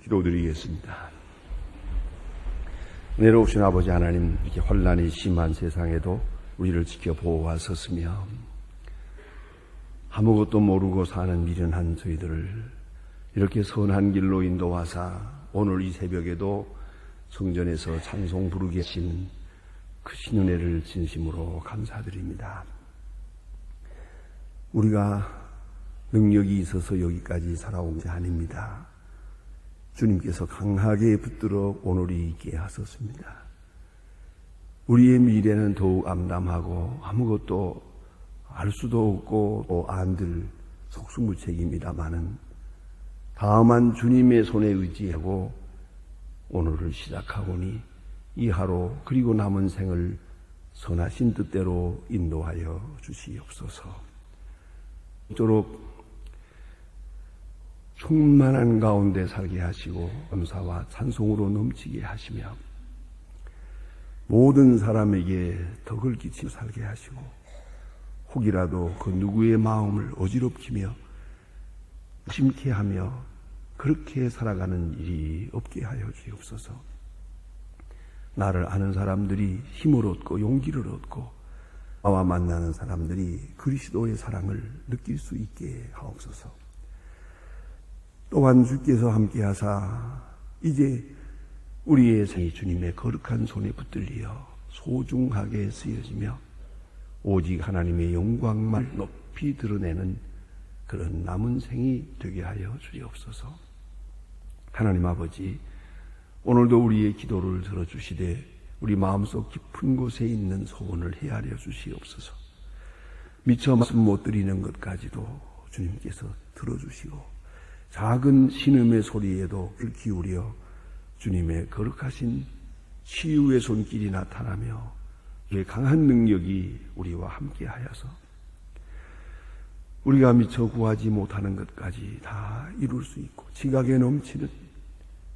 기도드리겠습니다. 은혜로우신 아버지 하나님, 이렇게 혼란이 심한 세상에도 우리를 지켜 보호하셨으며 아무것도 모르고 사는 미련한 저희들을 이렇게 선한 길로 인도하사 오늘 이 새벽에도 성전에서 찬송 부르게 하신 그 신은혜를 진심으로 감사드립니다. 우리가 능력이 있어서 여기까지 살아온 게 아닙니다. 주님께서 강하게 붙들어 오늘이 있게 하셨습니다. 우리의 미래는 더욱 암담하고 아무것도 알 수도 없고 또 안들 속수무책입니다마는 다만 주님의 손에 의지하고 오늘을 시작하오니 이 하루 그리고 남은 생을 선하신 뜻대로 인도하여 주시옵소서. 이토록 충만한 가운데 살게 하시고 감사와 찬송으로 넘치게 하시며 모든 사람에게 덕을 끼치고 살게 하시고 혹이라도 그 누구의 마음을 어지럽히며 심케 하며 그렇게 살아가는 일이 없게 하여 주옵소서. 나를 아는 사람들이 힘을 얻고 용기를 얻고 나와 만나는 사람들이 그리스도의 사랑을 느낄 수 있게 하옵소서. 또한 주께서 함께하사 이제 우리의 생이 주님의 거룩한 손에 붙들려 소중하게 쓰여지며 오직 하나님의 영광만 높이 드러내는 그런 남은 생이 되게 하여 주옵소서. 하나님 아버지, 오늘도 우리의 기도를 들어주시되 우리 마음속 깊은 곳에 있는 소원을 헤아려 주시옵소서. 미처 말씀 못 드리는 것까지도 주님께서 들어주시고 작은 신음의 소리에도 귀 기울여 주님의 거룩하신 치유의 손길이 나타나며 그 강한 능력이 우리와 함께 하여서 우리가 미처 구하지 못하는 것까지 다 이룰 수 있고 지각에 넘치는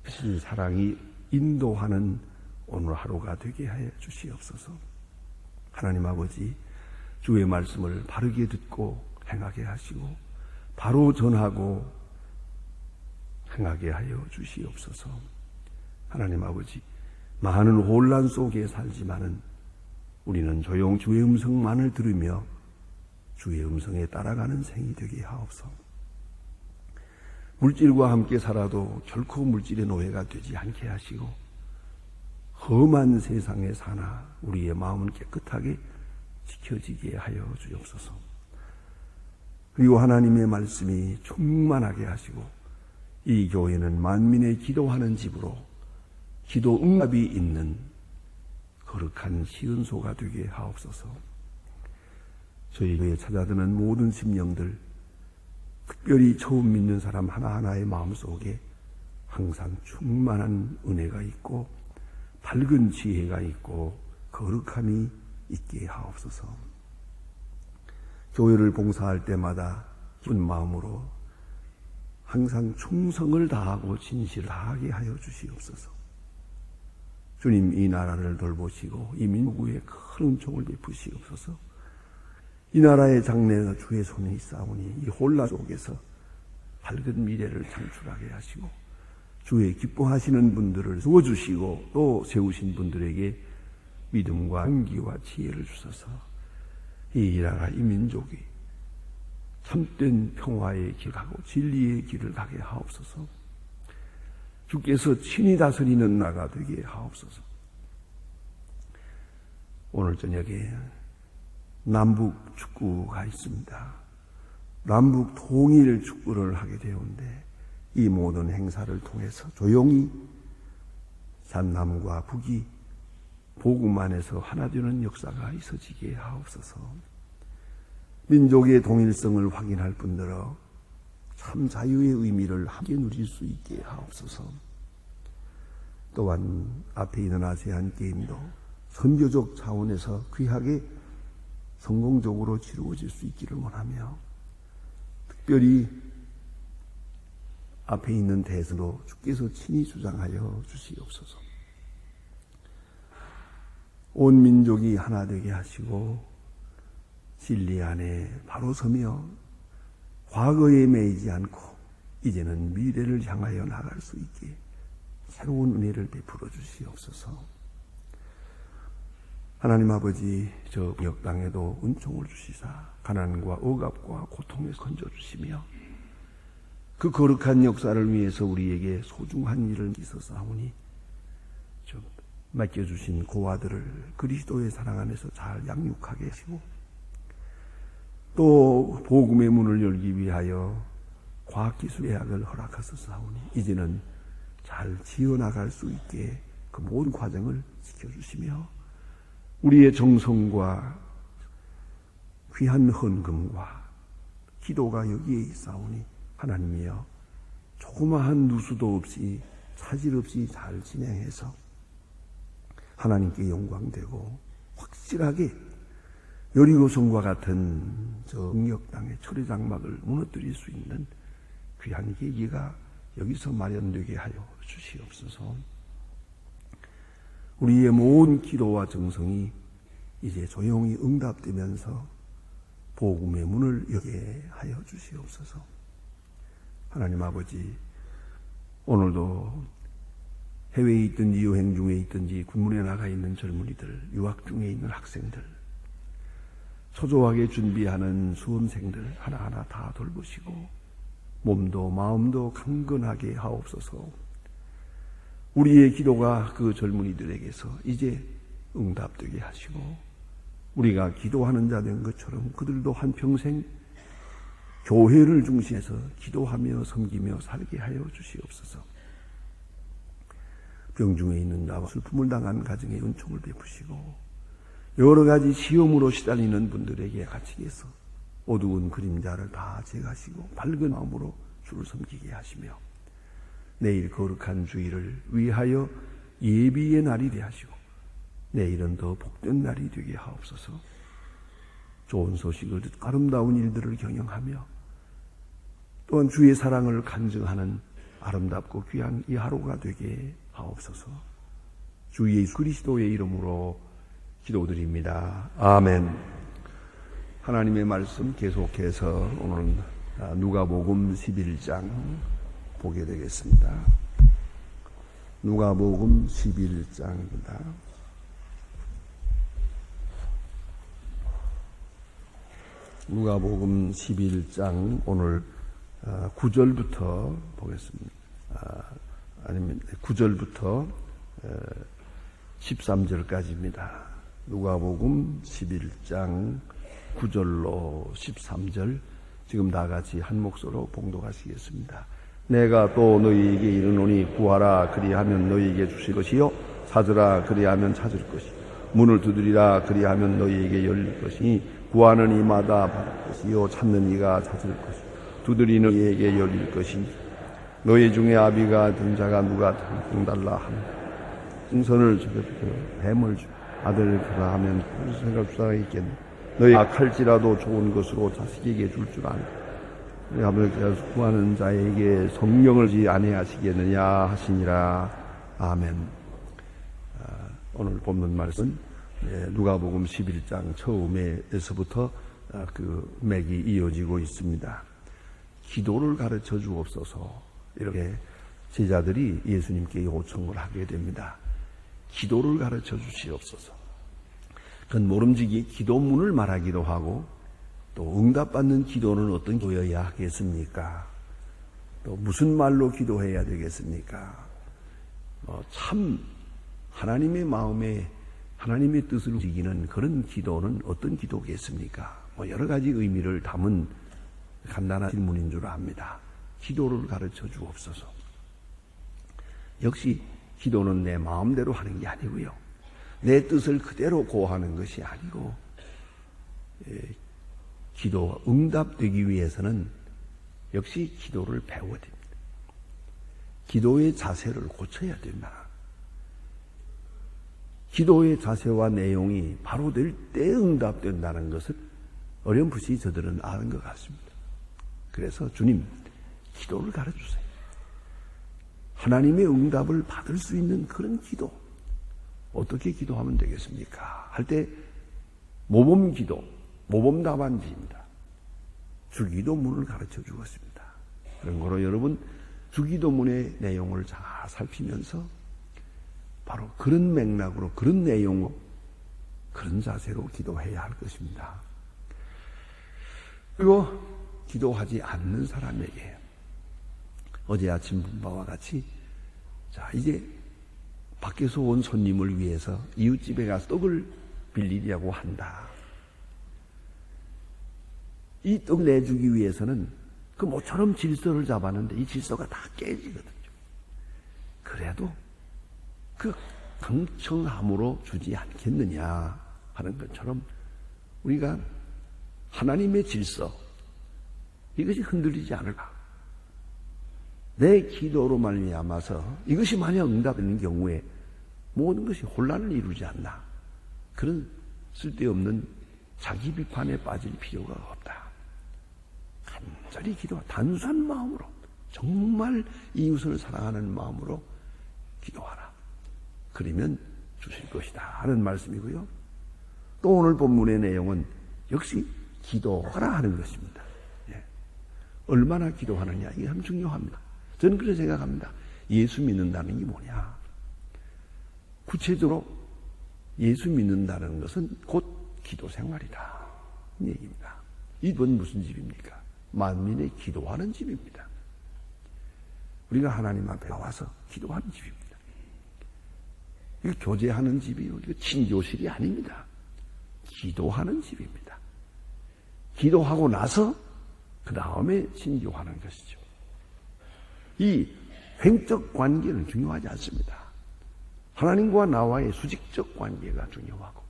신 사랑이 인도하는 오늘 하루가 되게 하여 주시옵소서. 하나님 아버지, 주의 말씀을 바르게 듣고 행하게 하시고 바로 전하고 행하게 하여 주시옵소서. 하나님 아버지, 많은 혼란 속에 살지만은 우리는 조용 주의 음성만을 들으며 주의 음성에 따라가는 생이 되게 하옵소서. 물질과 함께 살아도 결코 물질의 노예가 되지 않게 하시고 험한 세상에 사나 우리의 마음은 깨끗하게 지켜지게 하여 주옵소서. 그리고 하나님의 말씀이 충만하게 하시고 이 교회는 만민의 기도하는 집으로 기도 응답이 있는 거룩한 시은소가 되게 하옵소서. 저희 교회에 찾아드는 모든 심령들, 특별히 처음 믿는 사람 하나하나의 마음속에 항상 충만한 은혜가 있고 밝은 지혜가 있고 거룩함이 있게 하옵소서. 교회를 봉사할 때마다 기쁜 마음으로 항상 충성을 다하고 진실을 다하게 하여 주시옵소서. 주님, 이 나라를 돌보시고 이 민국에 큰 은총을 베푸시옵소서. 이 나라의 장래가 주의 손에 있사오니 이 혼란 속에서 밝은 미래를 창출하게 하시고 주의 기뻐하시는 분들을 세워주시고 또 세우신 분들에게 믿음과 용기와 지혜를 주셔서 이 나라, 이 민족이 참된 평화의 길 가고 진리의 길을 가게 하옵소서. 주께서 친히 다스리는 나라가 되게 하옵소서. 오늘 저녁에 남북 축구가 있습니다. 남북 통일 축구를 하게 되었는데 이 모든 행사를 통해서 조용히 남과 북이 복음 안에서 하나 되는 역사가 있어지게 하옵소서. 민족의 동일성을 확인할 뿐더러 참 자유의 의미를 함께 누릴 수 있게 하옵소서. 또한 앞에 있는 아세안 게임도 선교적 차원에서 귀하게 성공적으로 치루어질 수 있기를 원하며 특별히 앞에 있는 대선도 주께서 친히 주장하여 주시옵소서. 온 민족이 하나 되게 하시고 진리 안에 바로 서며 과거에 매이지 않고 이제는 미래를 향하여 나갈 수 있게 새로운 은혜를 베풀어 주시옵소서. 하나님 아버지, 저 구역 땅에도 은총을 주시사 가난과 억압과 고통에서 건져주시며 그 거룩한 역사를 위해서 우리에게 소중한 일을 있어사오니 좀 맡겨주신 고아들을 그리스도의 사랑 안에서 잘 양육하게 하시고 또 복음의 문을 열기 위하여 과학기술 대학을 허락하소서하오니 이제는 잘 지어나갈 수 있게 그 모든 과정을 지켜주시며 우리의 정성과 귀한 헌금과 기도가 여기에 있사오니 하나님이여 조그마한 누수도 없이 차질 없이 잘 진행해서 하나님께 영광되고 확실하게 여리고성과 같은 저 응역 땅의 철의 장막을 무너뜨릴 수 있는 귀한 계기가 여기서 마련되게 하여 주시옵소서. 우리의 모든 기도와 정성이 이제 조용히 응답되면서 복음의 문을 열게 하여 주시옵소서. 하나님 아버지, 오늘도 해외에 있든지 여행 중에 있든지 군문에 나가 있는 젊은이들, 유학 중에 있는 학생들, 초조하게 준비하는 수험생들 하나하나 다 돌보시고 몸도 마음도 강건하게 하옵소서. 우리의 기도가 그 젊은이들에게서 이제 응답되게 하시고 우리가 기도하는 자 된 것처럼 그들도 한평생 교회를 중심해서 기도하며 섬기며 살게 하여 주시옵소서. 병중에 있는 자와 슬픔을 당한 가정에 은총을 베푸시고 여러 가지 시험으로 시달리는 분들에게 같이해서 어두운 그림자를 다 제거하시고 밝은 마음으로 주를 섬기게 하시며 내일 거룩한 주일을 위하여 예비의 날이 되게 하시고 내일은 더 복된 날이 되게 하옵소서. 좋은 소식을 듣고 아름다운 일들을 경영하며 또한 주의 사랑을 간증하는 아름답고 귀한 이 하루가 되게 하옵소서. 주 예수 그리스도의 이름으로 기도드립니다. 아멘. 하나님의 말씀 계속해서 오늘 누가복음 11장 보게 되겠습니다. 누가복음 11장입니다. 누가복음 11장 오늘 9절부터 보겠습니다. 아니면 9절부터 13절까지입니다. 누가복음 11장 9절로 13절 지금 다 같이 한 목소리로 봉독하시겠습니다. 내가 또 너희에게 이르노니 구하라 그리하면 너희에게 주실 것이요 찾으라 그리하면 찾을 것이요 문을 두드리라 그리하면 너희에게 열릴 것이니 구하는 이마다 받을 것이요 찾는 이가 찾을 것이요 두드리는 이에게 열릴 것이니 너희 중에 아비가 든 자가 누가 등달라 하면 생선을 주고 뱀을 주고 아들 주라 하면 무슨 생각 주사가 있겠네. 너희 악할지라도 좋은 것으로 자식에게 줄 줄 아는 우리 아버지께서 구하는 자에게 성령을 주지 아니하시겠느냐 하시니라. 아멘. 오늘 본문 말씀은 누가복음 11장 처음에서부터 그 맥이 이어지고 있습니다. 기도를 가르쳐 주옵소서. 이렇게 제자들이 예수님께 요청을 하게 됩니다. 기도를 가르쳐 주시옵소서. 그건 모름지기 기도문을 말하기도 하고 또 응답받는 기도는 어떤 기도여야 하겠습니까? 또 무슨 말로 기도해야 되겠습니까? 참 하나님의 마음에 하나님의 뜻을 움직이는 그런 기도는 어떤 기도겠습니까? 여러 가지 의미를 담은 간단한 질문인 줄 압니다. 기도를 가르쳐 주옵소서. 역시 기도는 내 마음대로 하는 게 아니고요. 내 뜻을 그대로 고하는 것이 아니고 기도가 응답되기 위해서는 역시 기도를 배워야 됩니다. 기도의 자세를 고쳐야 된다. 기도의 자세와 내용이 바로 될 때 응답된다는 것을 어렴풋이 저들은 아는 것 같습니다. 그래서 주님, 기도를 가르쳐주세요. 하나님의 응답을 받을 수 있는 그런 기도, 어떻게 기도하면 되겠습니까? 할 때 모범 기도, 모범 답안지입니다. 주기도문을 가르쳐 주었습니다. 그런 거로 여러분 주기도문의 내용을 잘 살피면서 바로 그런 맥락으로 그런 내용으로 그런 자세로 기도해야 할 것입니다. 그리고 기도하지 않는 사람에게 어제 아침 본 바와 같이 자 이제 밖에서 온 손님을 위해서 이웃집에 가서 떡을 빌리려고 한다. 이 떡 내주기 위해서는 그 모처럼 질서를 잡았는데 이 질서가 다 깨지거든요. 그래도 그 강청함으로 주지 않겠느냐 하는 것처럼 우리가 하나님의 질서 이것이 흔들리지 않을까. 내 기도로 말미암아서 이것이 만약 응답되는 경우에 모든 것이 혼란을 이루지 않나. 그런 쓸데없는 자기 비판에 빠질 필요가 없다. 간절히 기도하 단순한 마음으로 정말 이웃을 사랑하는 마음으로 기도하라. 그러면 주실 것이다 하는 말씀이고요. 또 오늘 본문의 내용은 역시 기도하라 하는 것입니다. 예. 얼마나 기도하느냐 이게 참 중요합니다. 저는 그렇게 생각합니다. 예수 믿는다는 게 뭐냐. 구체적으로 예수 믿는다는 것은 곧 기도 생활이다. 이 얘기입니다. 이건 무슨 집입니까? 만민의 기도하는 집입니다. 우리가 하나님 앞에 나와서 기도하는 집입니다. 이거 교제하는 집이요. 이거 친교실이 아닙니다. 기도하는 집입니다. 기도하고 나서 그 다음에 친교하는 것이죠. 이 횡적 관계는 중요하지 않습니다. 하나님과 나와의 수직적 관계가 중요하고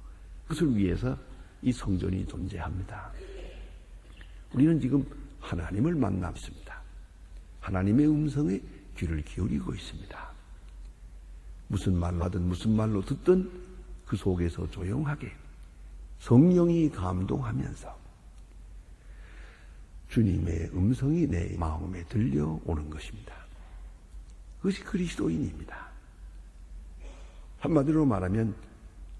그것을 위해서 이 성전이 존재합니다. 우리는 지금 하나님을 만나고 있습니다. 하나님의 음성에 귀를 기울이고 있습니다. 무슨 말로 하든 무슨 말로 듣든 그 속에서 조용하게 성령이 감동하면서 주님의 음성이 내 마음에 들려오는 것입니다. 그것이 그리스도인입니다. 한마디로 말하면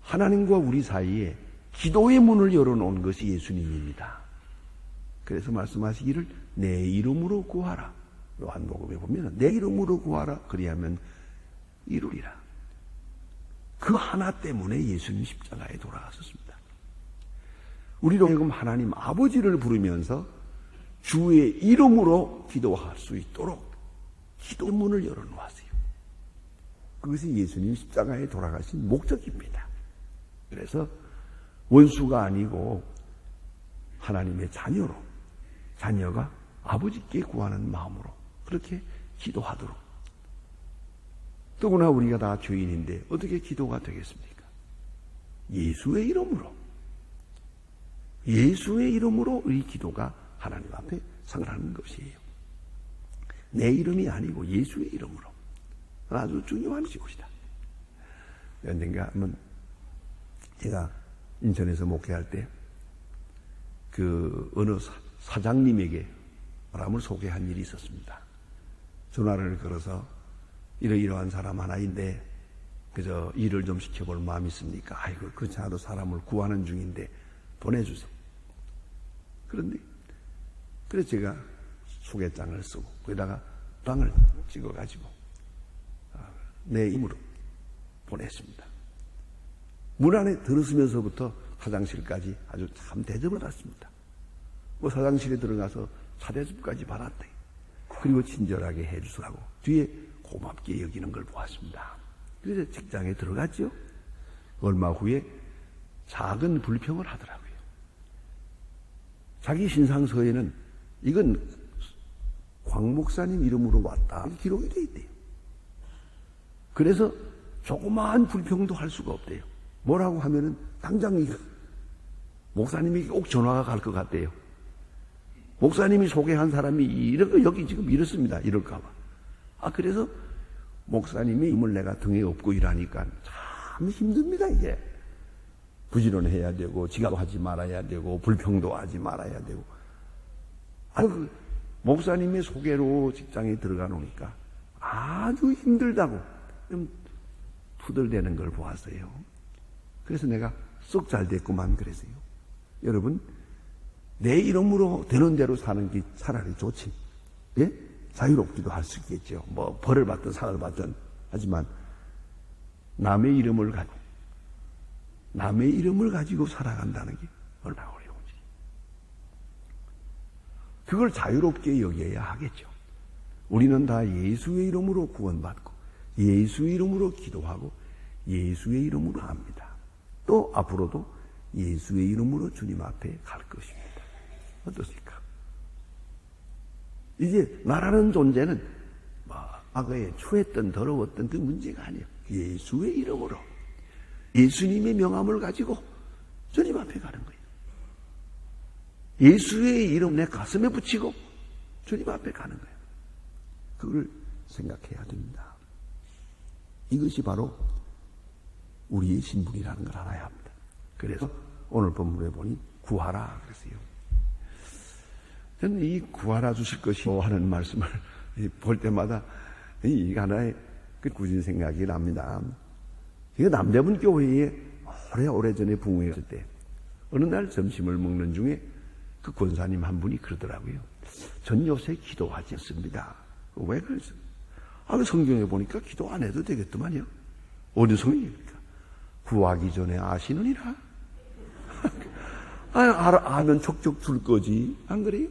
하나님과 우리 사이에 기도의 문을 열어놓은 것이 예수님입니다. 그래서 말씀하시기를 내 이름으로 구하라. 요한복음에 보면 내 이름으로 구하라. 그리하면 이루리라. 그 하나 때문에 예수님 십자가에 돌아가셨습니다. 우리로 하여금 하나님 아버지를 부르면서 주의 이름으로 기도할 수 있도록 기도의 문을 열어놓았어요. 그것이 예수님 십자가에 돌아가신 목적입니다. 그래서 원수가 아니고 하나님의 자녀로 자녀가 아버지께 구하는 마음으로 그렇게 기도하도록. 더구나 우리가 다 죄인인데 어떻게 기도가 되겠습니까? 예수의 이름으로. 예수의 이름으로 우리 기도가 하나님 앞에 상을 것이에요. 내 이름이 아니고 예수의 이름으로. 아주 중요한 것이다. 언젠가 한번 제가 인천에서 목회할 때 그 어느 사장님에게 사람을 소개한 일이 있었습니다. 전화를 걸어서 이러이러한 사람 하나인데 그저 일을 좀 시켜볼 마음이 있습니까? 아이고 그렇지 않아도 사람을 구하는 중인데 보내주세요. 그런데 그래서 제가 소개장을 쓰고 거기다가 방을 찍어가지고 내 이름으로 보냈습니다. 문 안에 들어서면서부터 화장실까지 아주 참 대접을 받았습니다. 뭐 사장실에 들어가서 차대접까지 받았대. 그리고 친절하게 해주시라고 뒤에 고맙게 여기는 걸 보았습니다. 그래서 직장에 들어갔죠. 얼마 후에 작은 불평을 하더라고요. 자기 신상서에는 이건 광 목사님 이름으로 왔다 기록이 돼 있대요. 그래서 조그마한 불평도 할 수가 없대요. 뭐라고 하면은 당장 목사님이 꼭 전화가 갈 것 같대요. 목사님이 소개한 사람이 이렇게 여기 지금 이렇습니다. 이럴까봐. 그래서 목사님이 이름을 내가 등에 업고 일하니까 참 힘듭니다. 이게 부지런해야 되고 지각하지 말아야 되고 불평도 하지 말아야 되고. 목사님의 소개로 직장에 들어가 놓으니까 아주 힘들다고 좀 투덜대는 걸 보았어요. 그래서 내가 쏙 잘 됐구만 그랬어요. 여러분 내 이름으로 되는 대로 사는 게 차라리 좋지. 예? 자유롭기도 할 수 있겠죠. 뭐 벌을 받든 상을 받든. 하지만 남의 이름을 가지고 살아간다는 게 얼마나 어려운지. 그걸 자유롭게 여겨야 하겠죠. 우리는 다 예수의 이름으로 구원받고 예수의 이름으로 기도하고 예수의 이름으로 합니다. 또 앞으로도 예수의 이름으로 주님 앞에 갈 것입니다. 어떻습니까? 이제 나라는 존재는 과거에 추했던 더러웠던 그 문제가 아니에요. 예수의 이름으로 예수님의 명함을 가지고 주님 앞에 가는 거예요. 예수의 이름 내 가슴에 붙이고 주님 앞에 가는 거예요. 그걸 생각해야 됩니다. 이것이 바로 우리의 신분이라는 걸 알아야 합니다. 그래서 오늘 본문에 보니 구하라 그랬어요. 저는 이 구하라 주실 것이 하는 말씀을 볼 때마다 이 하나의 그 굳은 생각이 납니다. 제가 남대문 교회에 오래전에 부흥했을 때 어느 날 점심을 먹는 중에 그 권사님 한 분이 그러더라고요. 전 요새 기도하지 않습니다. 왜 그랬어요? 그 성경에 보니까 기도 안 해도 되겠더만요. 어디 성경입니까? 구하기 전에 아시느니라. 아면 촉촉 줄 거지. 안 그래요?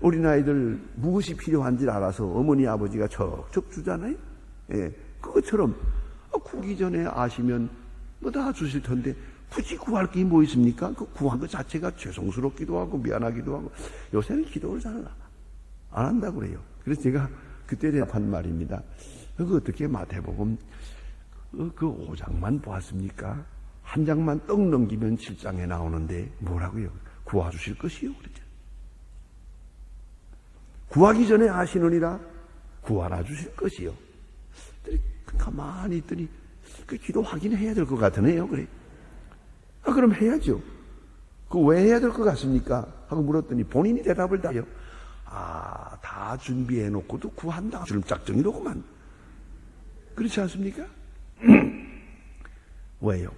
어린아이들 무엇이 필요한지 알아서 어머니 아버지가 척척 주잖아요. 예, 그것처럼 구기 전에 아시면 뭐 다 주실 텐데 굳이 구할 게 뭐 있습니까? 그 구한 것 자체가 죄송스럽기도 하고 미안하기도 하고 요새는 기도를 잘 안 한다고 그래요. 그래서 제가 그때 대답한 말입니다. 그거 어떻게 마태복음 그 5장만 보았습니까? 한 장만 떡 넘기면 7장에 나오는데 뭐라고요? 구하주실 것이요. 그랬죠. 구하기 전에 아시느니라. 구하라 주실 것이요. 가만히 있더니 그 기도 확인해야 될 것 같으네요. 그래. 그럼 해야죠. 그 왜 해야 될 것 같습니까? 하고 물었더니 본인이 대답을 다요. 다 준비해 놓고도 구한다. 주름 짝정이로구만. 그렇지 않습니까? 왜요?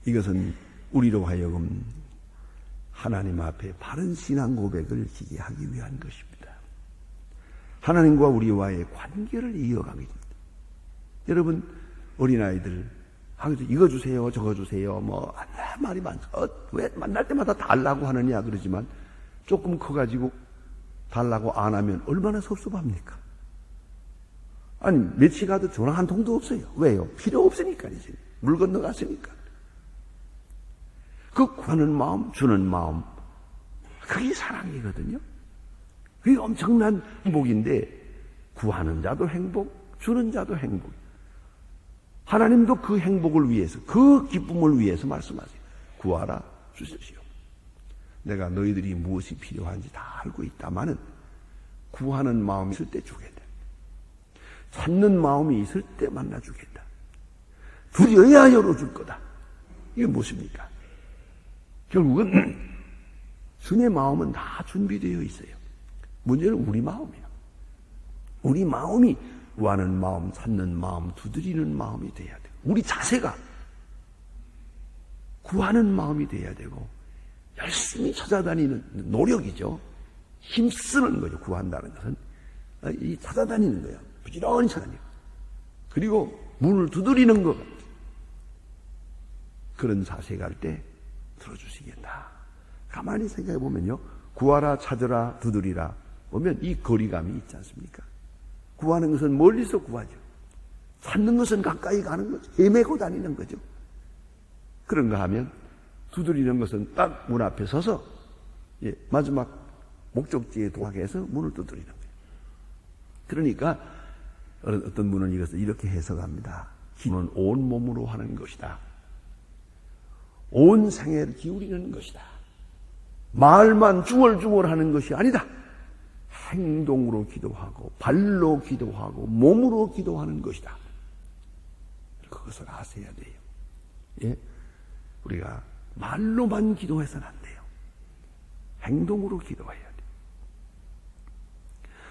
이것은 우리로 하여금 하나님 앞에 바른 신앙 고백을 지게 하기 위한 것입니다. 하나님과 우리와의 관계를 이어가기 됩니다. 여러분, 어린아이들, 이거 주세요, 저거 주세요, 말이 많죠. 왜 만날 때마다 달라고 하느냐, 그러지만 조금 커가지고 달라고 안 하면 얼마나 섭섭합니까? 아니, 며칠 가도 전화 한 통도 없어요. 왜요? 필요 없으니까, 이제. 물 건너갔으니까. 그 구하는 마음, 주는 마음, 그게 사랑이거든요. 그게 엄청난 행복인데, 구하는 자도 행복, 주는 자도 행복. 하나님도 그 행복을 위해서, 그 기쁨을 위해서 말씀하세요. 구하라 주십시오. 내가 너희들이 무엇이 필요한지 다 알고 있다마는 구하는 마음이 있을 때 주겠다. 찾는 마음이 있을 때 만나 주겠다. 두려야 열어줄 거다. 이게 무엇입니까? 결국은 주의 마음은 다 준비되어 있어요. 문제는 우리 마음이에요. 우리 마음이 구하는 마음, 찾는 마음, 두드리는 마음이 돼야 돼요. 우리 자세가 구하는 마음이 돼야 되고 열심히 찾아다니는 노력이죠. 힘쓰는 거죠. 구한다는 것은 이 찾아다니는 거예요. 부지런히 찾아다니고 그리고 문을 두드리는 것 그런 자세가 할 때 들어주시겠다. 가만히 생각해 보면요. 구하라, 찾으라, 두드리라 보면 이 거리감이 있지 않습니까? 구하는 것은 멀리서 구하죠. 찾는 것은 가까이 가는 거죠. 헤매고 다니는 거죠. 그런가 하면 두드리는 것은 딱 문 앞에 서서 마지막 목적지에 도하게 해서 문을 두드리는 거예요. 그러니까 어떤 분은 이것을 이렇게 해석합니다. 기도는 온 몸으로 하는 것이다. 온 생애를 기울이는 것이다. 말만 중얼중얼 하는 것이 아니다. 행동으로 기도하고 발로 기도하고 몸으로 기도하는 것이다. 그것을 아셔야 돼요. 예? 우리가 말로만 기도해서는 안 돼요. 행동으로 기도해야 돼요.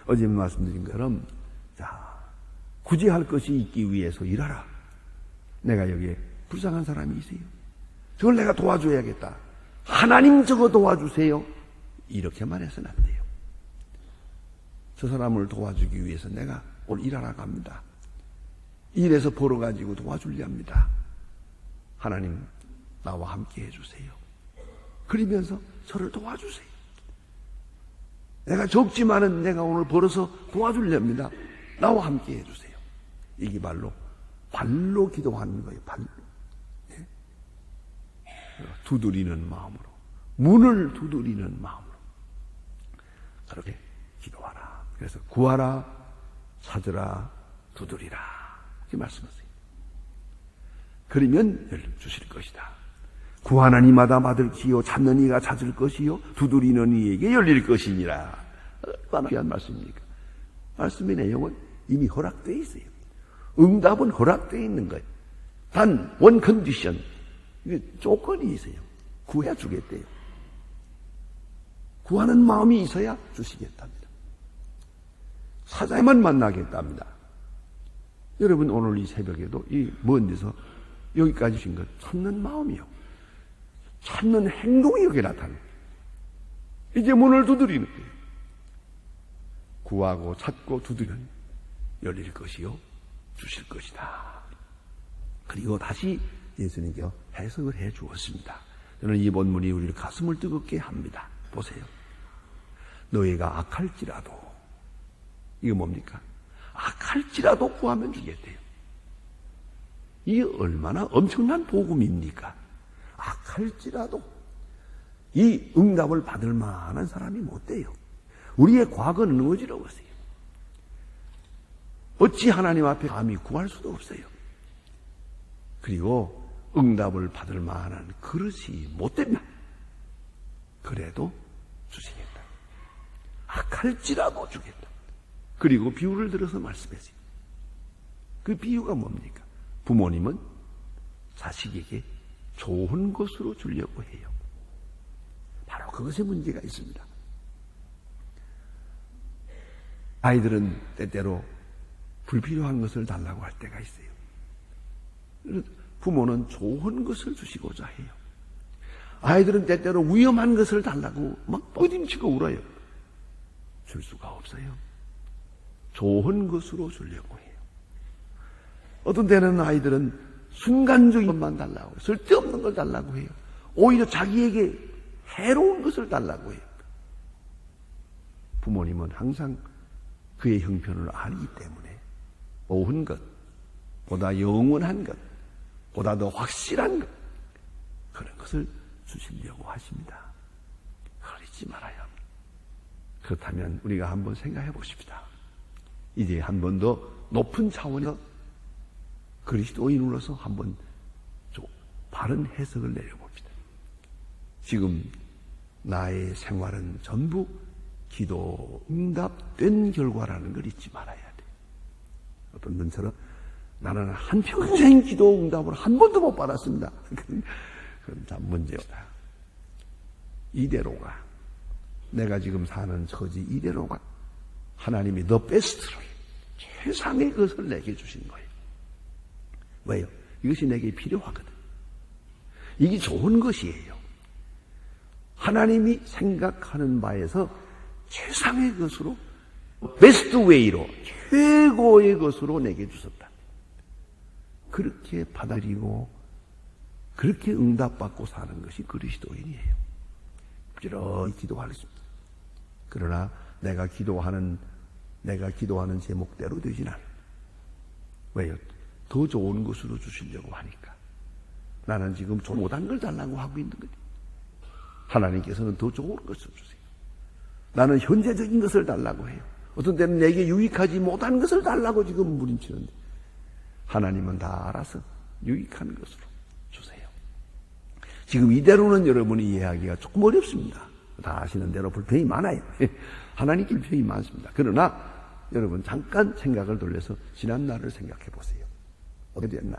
어제 말씀드린 것처럼 굳이 할 것이 있기 위해서 일하라. 내가 여기에 불쌍한 사람이 있어요. 저걸 내가 도와줘야겠다. 하나님 저거 도와주세요. 이렇게만 해서는 안 돼요. 저 사람을 도와주기 위해서 내가 오늘 일하러 갑니다. 일해서 벌어가지고 도와주려 합니다. 하나님 나와 함께 해주세요. 그러면서 저를 도와주세요. 내가 적지만은 내가 오늘 벌어서 도와주려 합니다. 나와 함께 해주세요. 이게 발로 기도하는 거예요. 발로. 네? 두드리는 마음으로, 문을 두드리는 마음으로 그렇게 기도하라. 그래서 구하라, 찾으라, 두드리라 이렇게 말씀하세요. 그러면 열려주실 것이다. 구하는 이마다 받을 기요, 찾는 이가 찾을 것이요, 두드리는 이에게 열릴 것이니라. 얼마나 귀한 말씀입니까? 말씀의 내용은 이미 허락되어 있어요. 응답은 허락되어 있는 거예요. 단 원 컨디션, 조건이 있어요. 구해야 주겠대요. 구하는 마음이 있어야 주시겠답니다. 사자에만 만나겠답니다. 여러분 오늘 이 새벽에도 이 먼 데서 여기까지 오신 것 찾는 마음이요. 찾는 행동이 여기에 나타나요. 이제 문을 두드리는 거예요. 구하고 찾고 두드리면 열릴 것이요 주실 것이다. 그리고 다시 예수님께 해석을 해 주었습니다. 저는 이 본문이 우리를 가슴을 뜨겁게 합니다. 보세요. 너희가 악할지라도, 이거 뭡니까? 악할지라도 구하면 주겠대요. 이게 얼마나 엄청난 복음입니까? 악할지라도 이 응답을 받을 만한 사람이 못 돼요. 우리의 과거는 어지러웠어요. 어찌 하나님 앞에 감히 구할 수도 없어요. 그리고 응답을 받을 만한 그릇이 못 됩니다. 그래도 주시겠다. 악할지라도 주겠다. 그리고 비유를 들어서 말씀했어요. 그 비유가 뭡니까? 부모님은 자식에게 좋은 것으로 주려고 해요. 바로 그것에 문제가 있습니다. 아이들은 때때로 불필요한 것을 달라고 할 때가 있어요. 부모는 좋은 것을 주시고자 해요. 아이들은 때때로 위험한 것을 달라고 막 뿌림치고 울어요. 줄 수가 없어요. 좋은 것으로 주려고 해요. 어떤 때는 아이들은 순간적인 것만 달라고 해요. 쓸데없는 걸 달라고 해요. 오히려 자기에게 해로운 것을 달라고 해요. 부모님은 항상 그의 형편을 알기 때문에 좋은 것, 보다 영원한 것, 보다 더 확실한 것, 그런 것을 주시려고 하십니다. 그러지 말아야 합니다. 그렇다면 우리가 한번 생각해 보십시다. 이제 한 번 더 높은 차원에서 그리스도인으로서 한번 좀 바른 해석을 내려봅시다. 지금 나의 생활은 전부 기도 응답된 결과라는 걸 잊지 말아야 돼. 어떤 분처럼 나는 한평생 기도 응답을 한 번도 못 받았습니다. 그건 참 문제다. 이대로가, 내가 지금 사는 처지 이대로가 하나님이 더 베스트를, 최상의 것을 내게 주신 거예요. 왜요? 이것이 내게 필요하거든. 이게 좋은 것이에요. 하나님이 생각하는 바에서 최상의 것으로, 베스트 웨이로, 최고의 것으로 내게 주셨다. 그렇게 받아들이고 그렇게 응답받고 사는 것이 그리스도인이에요. 부지런히 기도하겠습니다. 그러나 내가 기도하는 제목대로 되진 않아요. 왜요? 더 좋은 것으로 주시려고 하니까. 나는 지금 못한 걸 달라고 하고 있는 거지. 하나님께서는 더 좋은 것을 주세요. 나는 현재적인 것을 달라고 해요. 어떤 때는 내게 유익하지 못한 것을 달라고 지금 무림치는데 하나님은 다 알아서 유익한 것으로 주세요. 지금 이대로는 여러분이 이해하기가 조금 어렵습니다. 다 아시는 대로 불평이 많아요. 하나님께 불평이 많습니다. 그러나 여러분 잠깐 생각을 돌려서 지난 날을 생각해 보세요. 어떻게 됐나?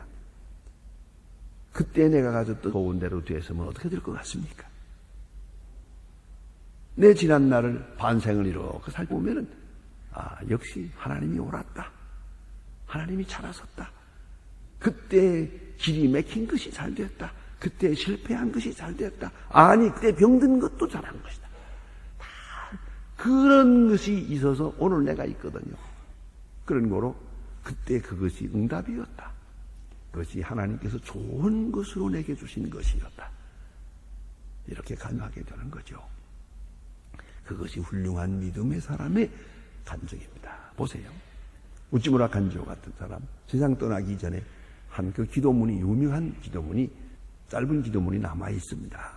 그때 내가 가졌던 좋은 대로 되었으면 어떻게 될 것 같습니까? 내 지난 날을 반생을 이렇게 살펴보면은 역시 하나님이 옳았다. 하나님이 잘하셨다. 그때 길이 막힌 것이 잘 됐다. 그때 실패한 것이 잘 됐다. 아니 그때 병든 것도 잘한 것이다. 다 그런 것이 있어서 오늘 내가 있거든요. 그런 거로 그때 그것이 응답이었다. 그것이 하나님께서 좋은 것으로 내게 주신 것이었다. 이렇게 간증하게 되는 거죠. 그것이 훌륭한 믿음의 사람의 간증입니다. 보세요. 우찌무라 간지오 같은 사람, 세상 떠나기 전에 한 그 기도문이, 유명한 기도문이, 짧은 기도문이 남아 있습니다.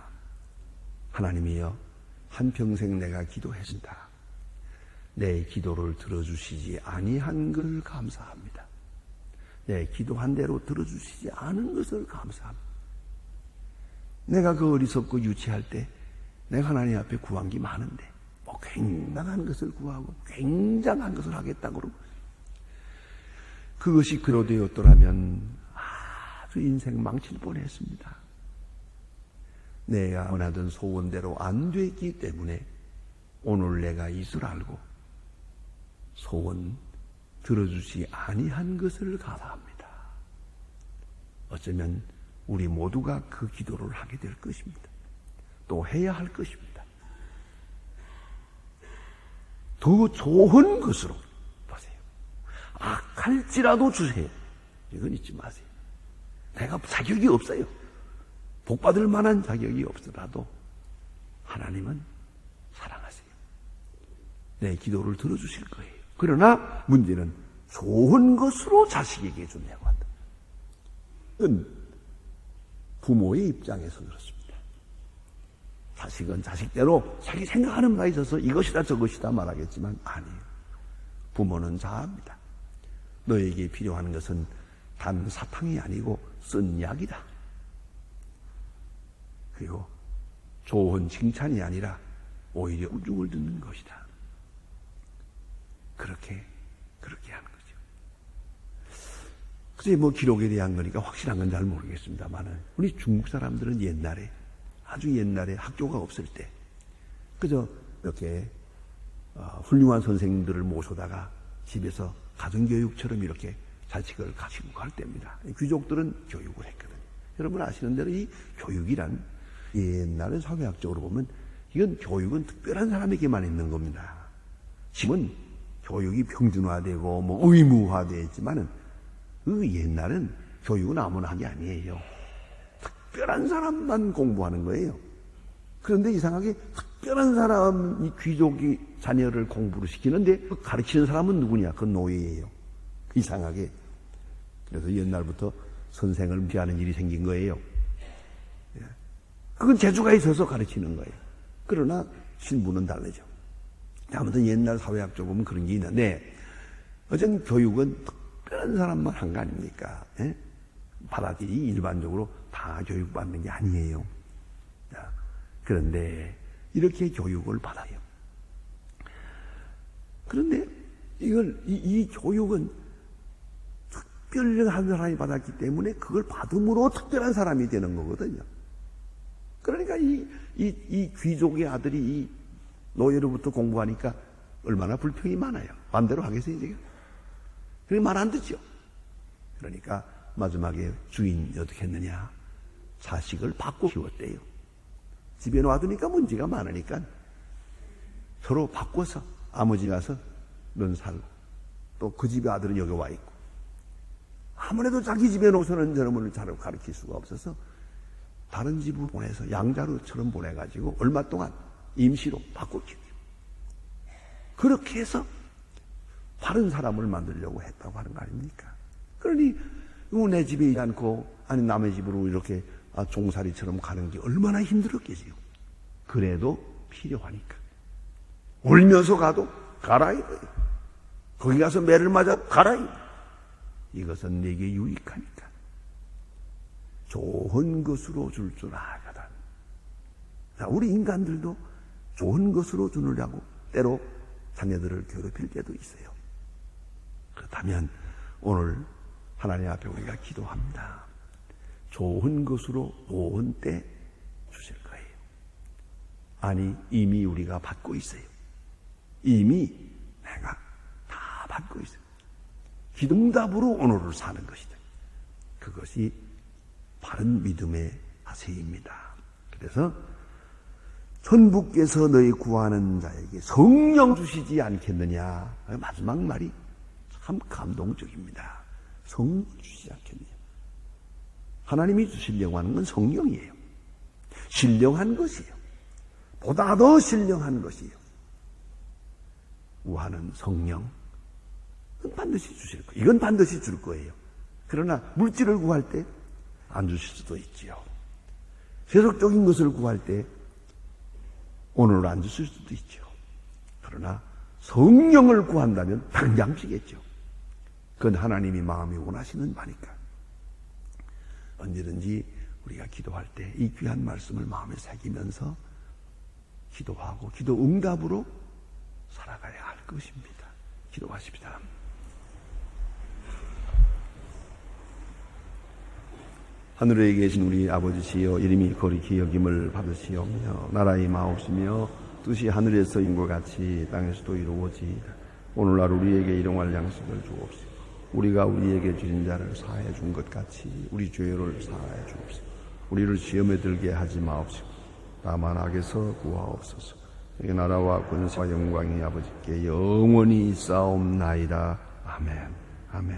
하나님이여, 한평생 내가 기도했습니다. 내 기도를 들어주시지 아니한 것을 감사합니다. 내 기도한 대로 들어주시지 않은 것을 감사합니다. 내가 그 어리석고 유치할 때 내가 하나님 앞에 구한 게 많은데 뭐 굉장한 것을 구하고 굉장한 것을 하겠다고 그러고, 그것이 그로 되었더라면 아주 인생 망칠 뻔했습니다. 내가 원하던 소원대로 안 됐기 때문에 오늘 내가 이것을 알고 소원 들어주시 아니한 것을 감사합니다. 어쩌면 우리 모두가 그 기도를 하게 될 것입니다. 또 해야 할 것입니다. 더 좋은 것으로 보세요. 악할지라도 주세요. 이건 잊지 마세요. 내가 자격이 없어요. 복받을 만한 자격이 없더라도 하나님은 사랑하세요. 내 기도를 들어주실 거예요. 그러나 문제는 좋은 것으로 자식에게 준다고 한다. 이건 부모의 입장에서 그렇습니다. 자식은 자식대로 자기 생각하는 바에 있어서 이것이다 저것이다 말하겠지만 아니에요. 부모는 자합니다. 너에게 필요한 것은 단 사탕이 아니고 쓴 약이다. 그리고 좋은 칭찬이 아니라 오히려 우중을 듣는 것이다. 그렇게 하는 거죠. 글쎄 뭐 기록에 대한 거니까 확실한 건 잘 모르겠습니다만은 우리 중국 사람들은 옛날에, 아주 옛날에 학교가 없을 때 그저 이렇게 훌륭한 선생님들을 모셔다가 집에서 가정교육처럼 이렇게 자식을 가르치고 갈 때입니다. 귀족들은 교육을 했거든요. 여러분 아시는 대로 이 교육이란 옛날에 사회학적으로 보면 이건 교육은 특별한 사람에게만 있는 겁니다. 지금은 교육이 평준화되고 뭐 의무화되어 있지만은 그 옛날엔 교육은 아무나 한 게 아니에요. 특별한 사람만 공부하는 거예요. 그런데 이상하게 특별한 사람, 이 귀족이 자녀를 공부를 시키는데 그 가르치는 사람은 누구냐? 그건 노예예요. 이상하게. 그래서 옛날부터 선생을 무시하는 일이 생긴 거예요. 그건 재주가 있어서 가르치는 거예요. 그러나 신분은 다르죠. 아무튼 옛날 사회학적으로 보면 그런 게 있는데 어쨌든 교육은 특별한 사람만 한 거 아닙니까? 바다들이 일반적으로 다 교육받는 게 아니에요. 그런데 이렇게 교육을 받아요. 그런데 이 교육은 특별한 사람이 받았기 때문에 그걸 받음으로 특별한 사람이 되는 거거든요. 그러니까 이 귀족의 아들이 이 노예로부터 공부하니까 얼마나 불평이 많아요. 반대로 하겠어요, 지금? 그게 말 안 듣죠. 그러니까 마지막에 주인이 어떻게 했느냐? 자식을 바꿔 키웠대요. 집에 놔두니까 문제가 많으니까 서로 바꿔서 아버지 가서 넌 살고 또 그 집의 아들은 여기 와 있고, 아무래도 자기 집에 놓고서는 저놈을 잘 가르칠 수가 없어서 다른 집으로 보내서 양자루처럼 보내가지고 얼마 동안 임시로 바꿔 키우고, 그렇게 해서 바른 사람을 만들려고 했다고 하는 거 아닙니까? 그러니 내 집에 있지 않고 아니 남의 집으로 이렇게 종살이처럼 가는 게 얼마나 힘들었겠어요. 그래도 필요하니까 울면서 가도 가라 이거예요. 거기 가서 매를 맞아 가라 이거예요. 이것은 내게 유익하니까 좋은 것으로 줄 줄 알거든. 우리 인간들도 좋은 것으로 주느라고 때로 자녀들을 괴롭힐 때도 있어요. 그렇다면 오늘 하나님 앞에 우리가 기도합니다. 좋은 것으로 좋은 때 주실 거예요. 아니 이미 우리가 받고 있어요. 이미 내가 다 받고 있어요. 기도응답으로 오늘을 사는 것이다. 그것이 바른 믿음의 자세입니다. 그래서 천부께서 너희 구하는 자에게 성령 주시지 않겠느냐. 마지막 말이 참 감동적입니다. 성령 주시지 않겠느냐. 하나님이 주시려고 하는 건 성령이에요. 신령한 것이에요. 보다 더 신령한 것이에요. 구하는 성령. 이건 반드시 주실 거예요. 이건 반드시 줄 거예요. 그러나 물질을 구할 때 안 주실 수도 있지요. 세속적인 것을 구할 때 오늘 안 주실 수도 있죠. 그러나 성령을 구한다면 당장 주겠죠. 그건 하나님이 마음이 원하시는 바니까. 언제든지 우리가 기도할 때 이 귀한 말씀을 마음에 새기면서 기도하고 기도 응답으로 살아가야 할 것입니다. 기도하십시다. 하늘에 계신 우리 아버지시여, 이름이 거룩히 여김을 받으시오며 나라의 마옵시며 뜻이 하늘에서 인과 같이 땅에서도 이루어지이다. 오늘날 우리에게 일용할 양식을 주옵시고 우리가 우리에게 지은 자를 사하여 준 것 같이 우리 죄를 사하여 주옵시고 우리를 시험에 들게 하지 마옵시고 다만 악에서 구하옵소서. 이 나라와 권세와 영광이 아버지께 영원히 있사옵나이다. 아멘.